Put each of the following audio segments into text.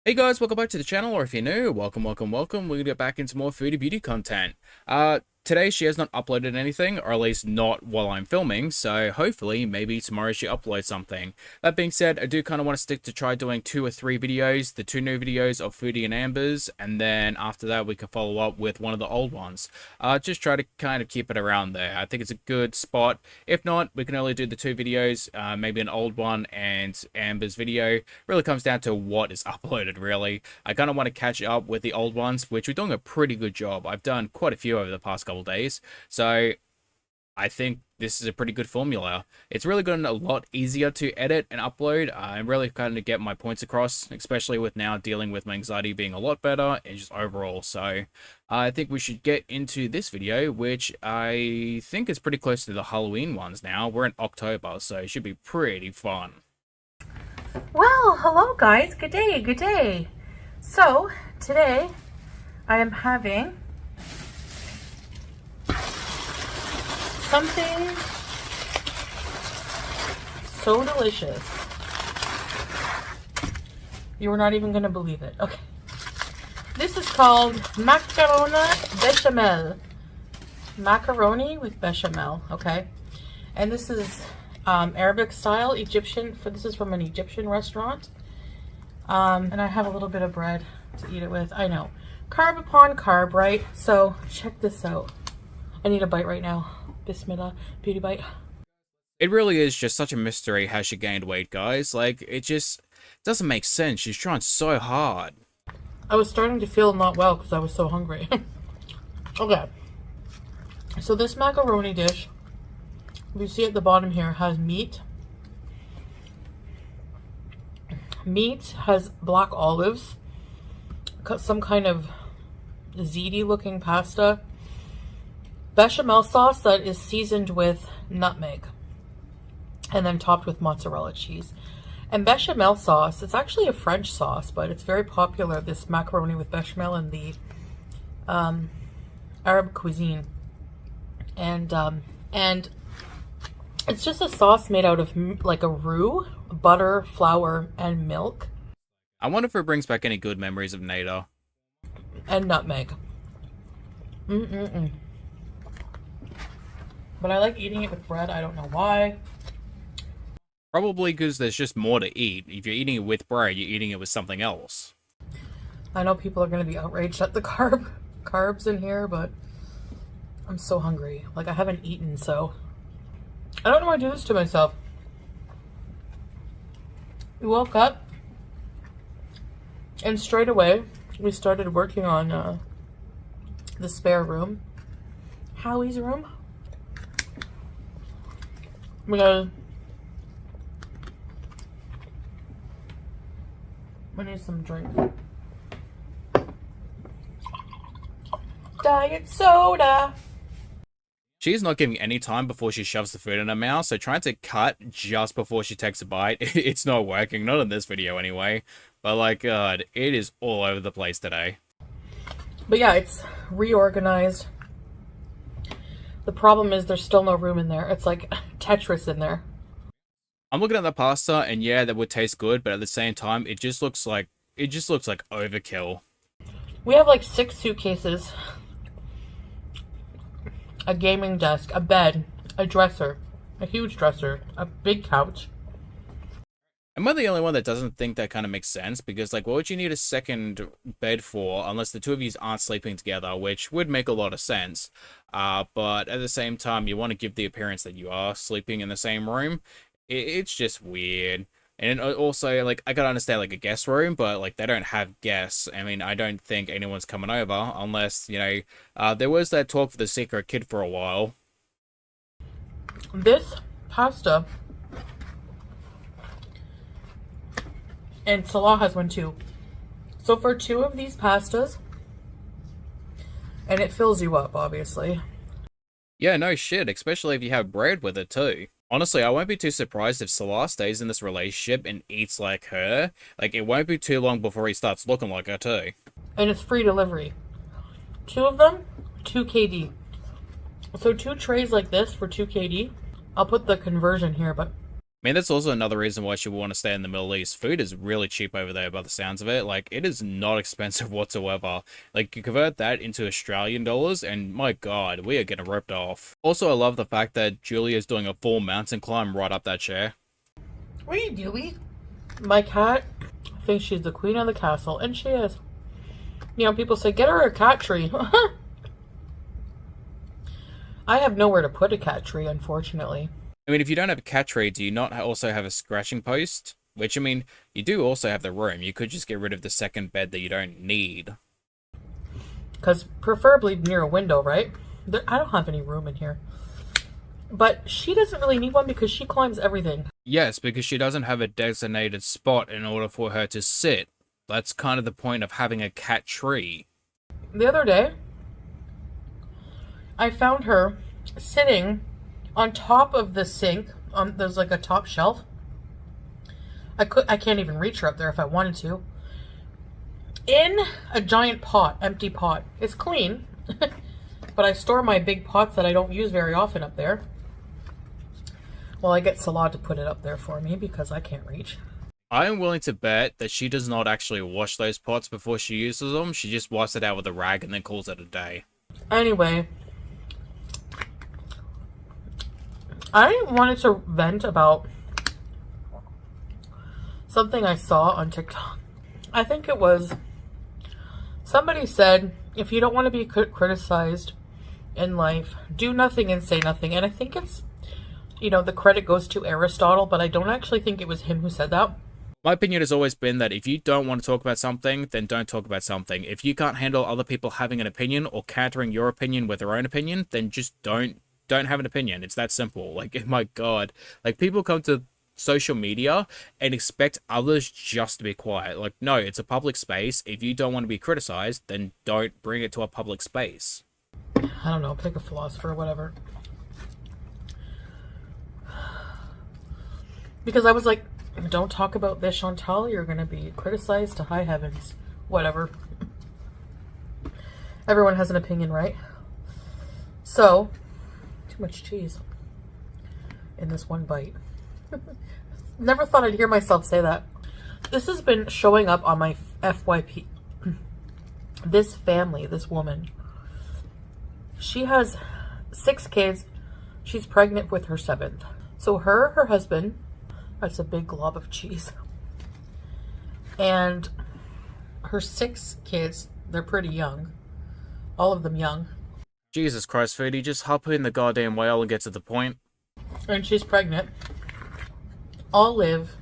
Hey guys, welcome back to the channel, or if you're new, welcome. We're gonna get back into more foodie beauty content. Today she has not uploaded anything, or at least not while I'm filming, so hopefully, maybe tomorrow she uploads something. That being said, I do kind of want to stick to try doing 2 or 3 videos, the 2 new videos of Foodie and Amber's, and then after that we can follow up with one of the old ones. Just try to kind of keep it around there. I think it's a good spot. If not, we can only do the 2 videos, maybe an old one and Amber's video. Really comes down to what is uploaded, really. I kind of want to catch up with the old ones, which we're doing a pretty good job. I've done quite a few over the past couple days, so I think this is a pretty good formula. It's really gotten a lot easier to edit and upload and really kind of get my points across, especially with now dealing with my anxiety being a lot better and just overall. So I think we should get into this video, which I think is pretty close to the Halloween ones now. We're in October, so it should be pretty fun. Well, hello guys, good day, good day. So today I am having something so delicious. You are not even going to believe it. Okay. This is called macaroni bechamel. Macaroni with bechamel, okay? And this is Arabic style, Egyptian. This is from an Egyptian restaurant. And I have a little bit of bread to eat it with. I know. Carb upon carb, right? So check this out. I need a bite right now. Bismillah, beauty bite. It really is just such a mystery how she gained weight, guys. Like, it just doesn't make sense. She's trying so hard. I was starting to feel not well because I was so hungry. Okay. So this macaroni dish, if you see at the bottom here, has meat. Meat has black olives, some kind of ziti looking pasta, bechamel sauce that is seasoned with nutmeg and then topped with mozzarella cheese. And bechamel sauce, it's actually a French sauce, but it's very popular, this macaroni with bechamel in the Arab cuisine. And it's just a sauce made out of like a roux, butter, flour, and milk. I wonder if it brings back any good memories of Nader. And nutmeg. But I like eating it with bread. I don't know why. Probably because there's just more to eat. If you're eating it with bread, you're eating it with something else. I know people are going to be outraged at the carbs in here, but I'm so hungry. Like, I haven't eaten, so I don't know why I do this to myself. We woke up and straight away we started working on the spare room, Howie's room, because we need some drink. Diet soda. She's not giving any time before she shoves the food in her mouth, so trying to cut just before she takes a bite, it's not working. Not in this video anyway. But like, God, it is all over the place today. But yeah, it's reorganized. The problem is there's still no room in there. It's like Tetris in there. I'm looking at the pasta, and yeah, that would taste good, but at the same time, it just looks like overkill. We have like 6 suitcases, a gaming desk, a bed, a dresser, a huge dresser, a big couch. Am I the only one that doesn't think that kind of makes sense? Because, like, what would you need a second bed for unless the two of you aren't sleeping together, which would make a lot of sense. But at the same time, you want to give the appearance that you are sleeping in the same room. It's just weird. And also, like, I can understand, like, a guest room, but, like, they don't have guests. I mean, I don't think anyone's coming over unless, you know, there was that talk for the secret kid for a while. This pasta, and Salah has one too. So for 2 of these pastas, and it fills you up, obviously. Yeah, no shit, especially if you have bread with it too. Honestly, I won't be too surprised if Salah stays in this relationship and eats like her. Like, it won't be too long before he starts looking like her too. And it's free delivery. 2 of them, 2 KD. So 2 trays like this for 2 KD. I'll put the conversion here, but I mean, that's also another reason why she would want to stay in the Middle East. Food is really cheap over there by the sounds of it. Like, it is not expensive whatsoever. Like, you convert that into Australian dollars, and my god, we are getting ripped off. Also, I love the fact that Julia's doing a full mountain climb right up that chair. What are you doing? My cat thinks she's the queen of the castle, and she is. You know, people say, get her a cat tree. I have nowhere to put a cat tree, unfortunately. I mean, if you don't have a cat tree, do you not also have a scratching post? Which, I mean, you do also have the room. You could just get rid of the second bed that you don't need. Because preferably near a window, right? I don't have any room in here. But she doesn't really need one because she climbs everything. Yes, because she doesn't have a designated spot in order for her to sit. That's kind of the point of having a cat tree. The other day, I found her sitting on top of the sink. There's like a top shelf. I can't even reach her up there if I wanted to. In a giant pot, empty pot. It's clean, but I store my big pots that I don't use very often up there. Well, I get Salah to put it up there for me because I can't reach. I am willing to bet that she does not actually wash those pots before she uses them. She just wipes it out with a rag and then calls it a day. Anyway, I wanted to vent about something I saw on TikTok. I think it was somebody said, if you don't want to be criticized in life, do nothing and say nothing. And I think it's, you know, the credit goes to Aristotle, but I don't actually think it was him who said that. My opinion has always been that if you don't want to talk about something, then don't talk about something. If you can't handle other people having an opinion or countering your opinion with their own opinion, then just don't have an opinion. It's that simple. Like, my god. Like, people come to social media and expect others just to be quiet. Like, no, it's a public space. If you don't want to be criticized, then don't bring it to a public space. I don't know, pick a philosopher or whatever. Because I was like, don't talk about this, Chantal. You're going to be criticized to high heavens. Whatever. Everyone has an opinion, right? So, too much cheese in this one bite. Never thought I'd hear myself say that. This has been showing up on my FYP. This family, this woman, she has 6 kids. She's pregnant with her 7th. So her husband, that's a big glob of cheese, and her 6 kids, they're pretty young. All of them young. Jesus Christ, Foodie, just hop in the goddamn whale and get to the point. And she's pregnant. All live,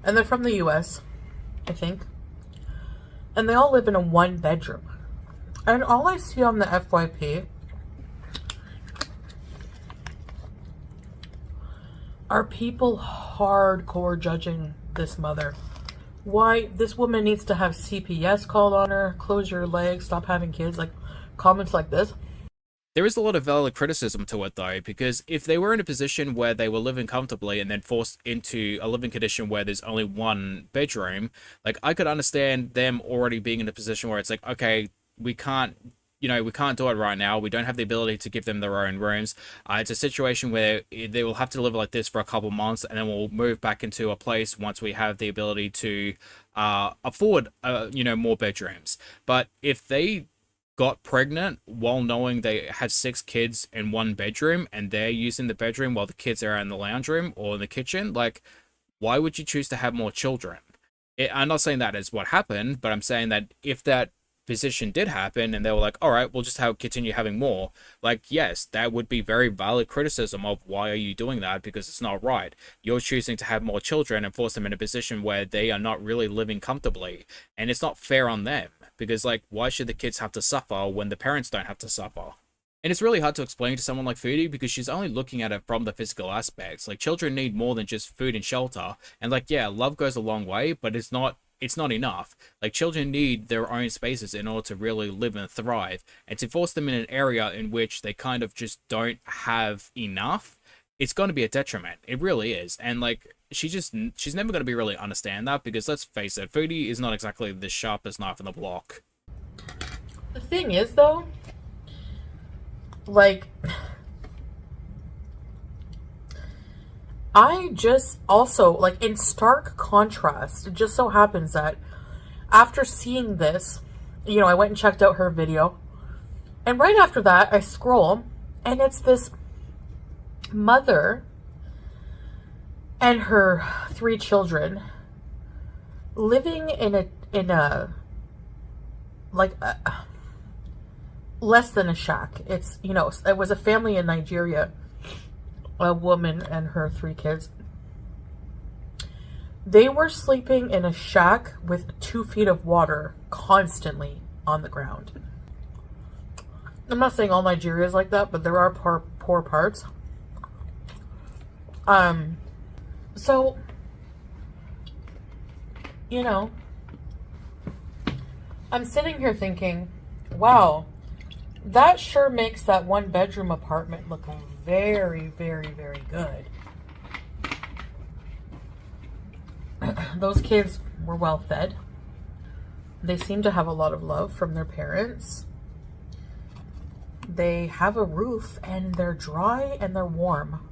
and they're from the US, I think. And they all live in a 1-bedroom. And all I see on the FYP are people hardcore judging this mother. Why this woman needs to have CPS called on her, close your legs, stop having kids, like comments like this. There is a lot of valid criticism to it, though, because if they were in a position where they were living comfortably and then forced into a living condition where there's only 1 bedroom, like, I could understand them already being in a position where it's like, okay, we can't do it right now. We don't have the ability to give them their own rooms. It's a situation where they will have to live like this for a couple months, and then we'll move back into a place once we have the ability to afford, more bedrooms. But if they got pregnant while knowing they had 6 kids in 1 bedroom and they're using the bedroom while the kids are in the lounge room or in the kitchen, like, why would you choose to have more children? I'm not saying that is what happened, but I'm saying that if that position did happen and they were like, all right, we'll just continue having more, like, yes, that would be very valid criticism of why are you doing that, because it's not right. You're choosing to have more children and force them in a position where they are not really living comfortably, and it's not fair on them. Because, like, why should the kids have to suffer when the parents don't have to suffer? And it's really hard to explain to someone like Foodie because she's only looking at it from the physical aspects. Like, children need more than just food and shelter. And, like, yeah, love goes a long way, but it's not enough. Like, children need their own spaces in order to really live and thrive. And to force them in an area in which they kind of just don't have enough, it's going to be a detriment. It really is. And, like, she's never going to be really understand that, because let's face it, Foodie is not exactly the sharpest knife in the block. The thing is, though, like, I just also, like, in stark contrast, it just so happens that after seeing this, you know, I went and checked out her video. And right after that, I scroll, and it's this mother and her 3 children living in a like less than a shack. It's, you know, it was a family in Nigeria, a woman and her 3 kids. They were sleeping in a shack with 2 feet of water constantly on the ground. I'm not saying all Nigeria is like that, but there are poor parts. So, you know, I'm sitting here thinking, wow, that sure makes that 1-bedroom apartment look very, very, very good. Those kids were well fed. They seem to have a lot of love from their parents. They have a roof, and they're dry and they're warm.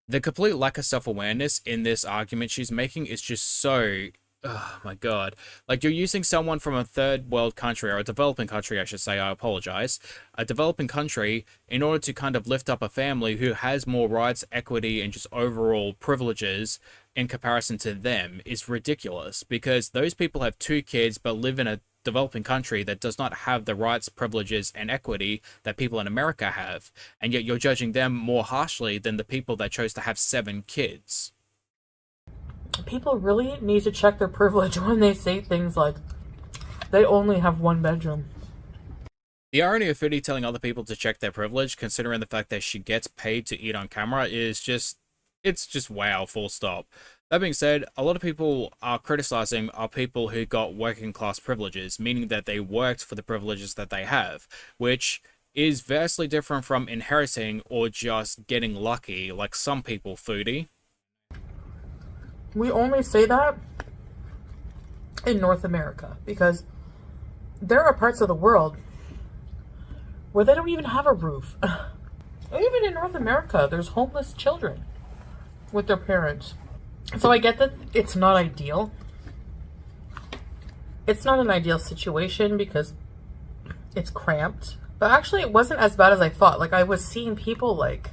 The complete lack of self-awareness in this argument she's making is just so... Oh my god. Like, you're using someone from a third world country, or a developing country, I should say, I apologize. A developing country in order to kind of lift up a family who has more rights, equity, and just overall privileges in comparison to them is ridiculous. Because those people have 2 kids but live in a developing country that does not have the rights, privileges, and equity that people in America have. And yet you're judging them more harshly than the people that chose to have 7 kids. People really need to check their privilege when they say things like they only have 1 bedroom. The irony of Foodie telling other people to check their privilege, considering the fact that she gets paid to eat on camera, is just... it's just wow, full stop. That being said, a lot of people are criticizing are people who got working class privileges, meaning that they worked for the privileges that they have, which is vastly different from inheriting or just getting lucky like some people, Foodie. We only say that in North America because there are parts of the world where they don't even have a roof. Even in North America, there's homeless children with their parents. So I get that it's not ideal. It's not an ideal situation because it's cramped. But actually, it wasn't as bad as I thought. Like, I was seeing people, like,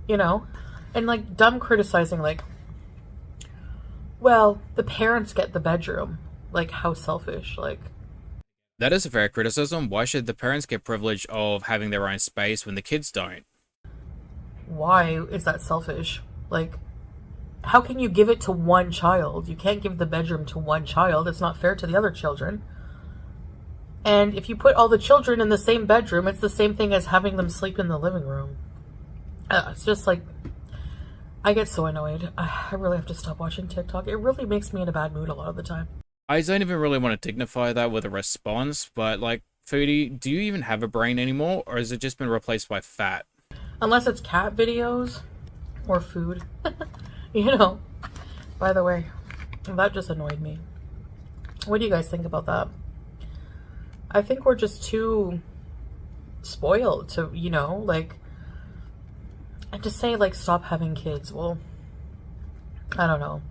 you know, and, like, dumb criticizing, like, well, the parents get the bedroom. Like, how selfish. Like, that is a fair criticism. Why should the parents get privilege of having their own space when the kids don't? Why is that selfish? Like, how can you give it to 1 child? You can't give the bedroom to 1 child. It's not fair to the other children. And if you put all the children in the same bedroom, it's the same thing as having them sleep in the living room. It's just like, I get so annoyed. I really have to stop watching TikTok. It really makes me in a bad mood a lot of the time. I don't even really want to dignify that with a response, but like, Foodie, do you even have a brain anymore, or has it just been replaced by fat? Unless it's cat videos or food. You know, by the way, that just annoyed me. What do you guys think about that? I think we're just too spoiled to, you know, like, and to say, like, stop having kids. Well, I don't know.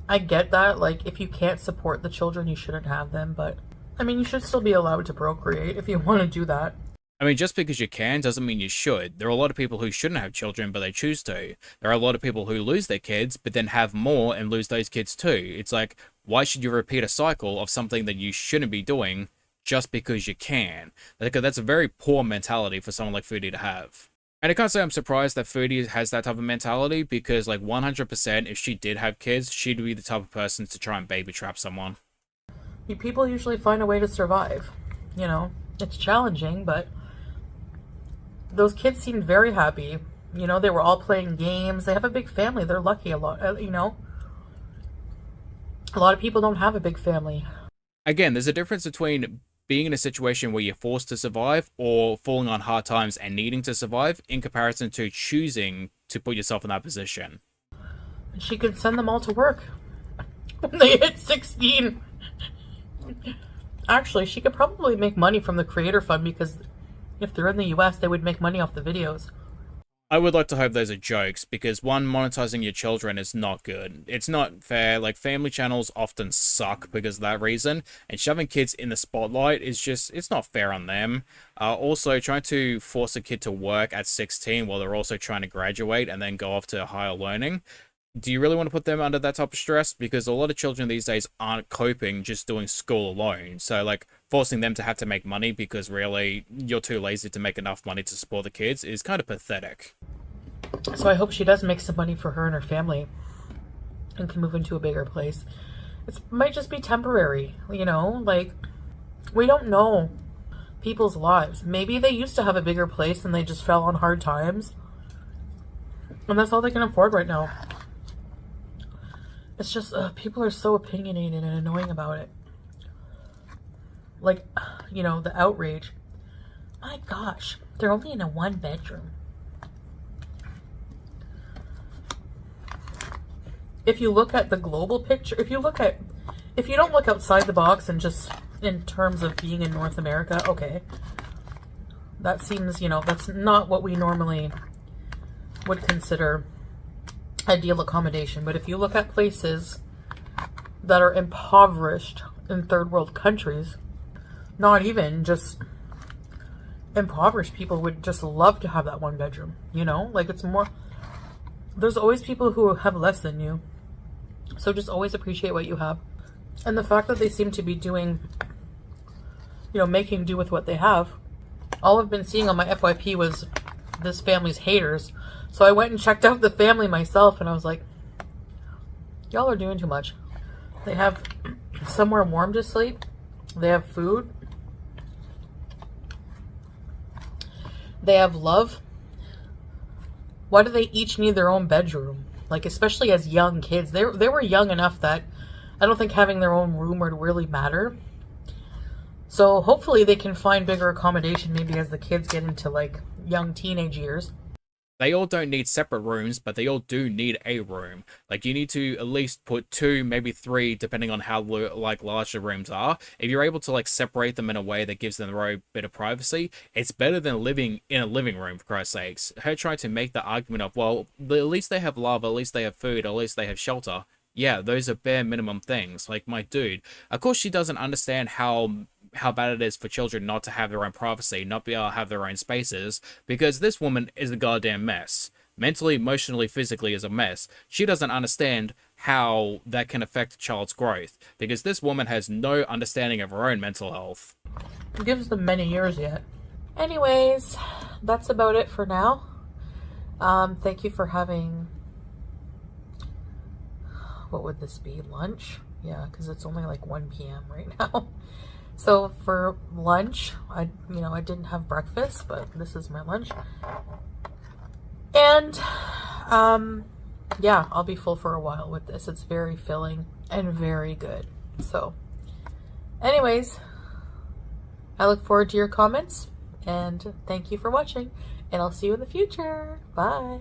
I get that, like, if you can't support the children, you shouldn't have them, but, I mean, you should still be allowed to procreate if you want to do that. I mean, just because you can doesn't mean you should. There are a lot of people who shouldn't have children, but they choose to. There are a lot of people who lose their kids, but then have more and lose those kids too. It's like, why should you repeat a cycle of something that you shouldn't be doing just because you can? Like, that's a very poor mentality for someone like Foodie to have. And I can't say I'm surprised that Foodie has that type of mentality, because, like, 100%, if she did have kids, she'd be the type of person to try and baby trap someone. People usually find a way to survive. You know, it's challenging, but those kids seemed very happy. You know, they were all playing games. They have a big family. They're lucky a lot, you know. A lot of people don't have a big family. Again, there's a difference between being in a situation where you're forced to survive or falling on hard times and needing to survive in comparison to choosing to put yourself in that position. She could send them all to work when they hit 16. Actually, she could probably make money from the creator fund because If they're in the US, they would make money off the videos. I would like to hope those are jokes, because one, monetizing your children is not good. It's not fair. Like, family channels often suck because of that reason, and shoving kids in the spotlight is just, it's not fair on them. Also, trying to force a kid to work at 16 while they're also trying to graduate and then go off to higher learning. Do you really want to put them under that type of stress? Because a lot of children these days aren't coping just doing school alone. So, like, forcing them to have to make money because really you're too lazy to make enough money to support the kids is kind of pathetic. So I hope she does make some money for her and her family and can move into a bigger place. It might just be temporary, you know? Like, we don't know people's lives. Maybe they used to have a bigger place and they just fell on hard times. And that's all they can afford right now. It's just, people are so opinionated and annoying about it. Like, you know, the outrage. My gosh, they're only in a 1-bedroom. If you look at the global picture, if you don't look outside the box and just in terms of being in North America, okay. That seems, you know, that's not what we normally would consider ideal accommodation. But if you look at places that are impoverished in third world countries, not even just impoverished people would just love to have that 1-bedroom, you know? Like, it's more, there's always people who have less than you. So just always appreciate what you have. And the fact that they seem to be doing, you know, making do with what they have. All I've been seeing on my FYP was this family's haters. So I went and checked out the family myself and I was like, y'all are doing too much. They have somewhere warm to sleep. They have food. They have love. Why do they each need their own bedroom? Like, especially as young kids. They were young enough that I don't think having their own room would really matter. So hopefully they can find bigger accommodation maybe as the kids get into, like, young teenage years. They all don't need separate rooms, but they all do need a room. Like, you need to at least put 2, maybe 3, depending on how like large the rooms are. If you're able to like separate them in a way that gives them their own bit of privacy, it's better than living in a living room, for Christ's sakes. Her trying to make the argument of, well, at least they have love, at least they have food, at least they have shelter. Yeah, those are bare minimum things. Like, my dude, of course she doesn't understand how bad it is for children not to have their own privacy, not be able to have their own spaces, because this woman is a goddamn mess. Mentally, emotionally, physically is a mess. She doesn't understand how that can affect a child's growth, because this woman has no understanding of her own mental health. It gives them many years yet. Anyways, that's about it for now. Thank you for having, what would this be, lunch? Yeah, because it's only like 1 p.m. right now. So for lunch, I didn't have breakfast, but this is my lunch. And yeah, I'll be full for a while with this. It's very filling and very good. So anyways, I look forward to your comments and thank you for watching, and I'll see you in the future. Bye.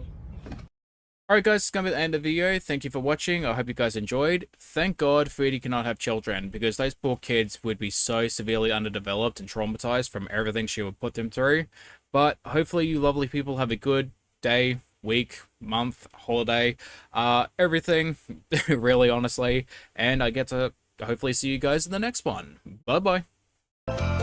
Alright guys, it's going to be the end of the video. Thank you for watching. I hope you guys enjoyed. Thank God Foodie cannot have children, because those poor kids would be so severely underdeveloped and traumatized from everything she would put them through. But hopefully you lovely people have a good day, week, month, holiday, everything, really honestly. And I get to hopefully see you guys in the next one. Bye bye.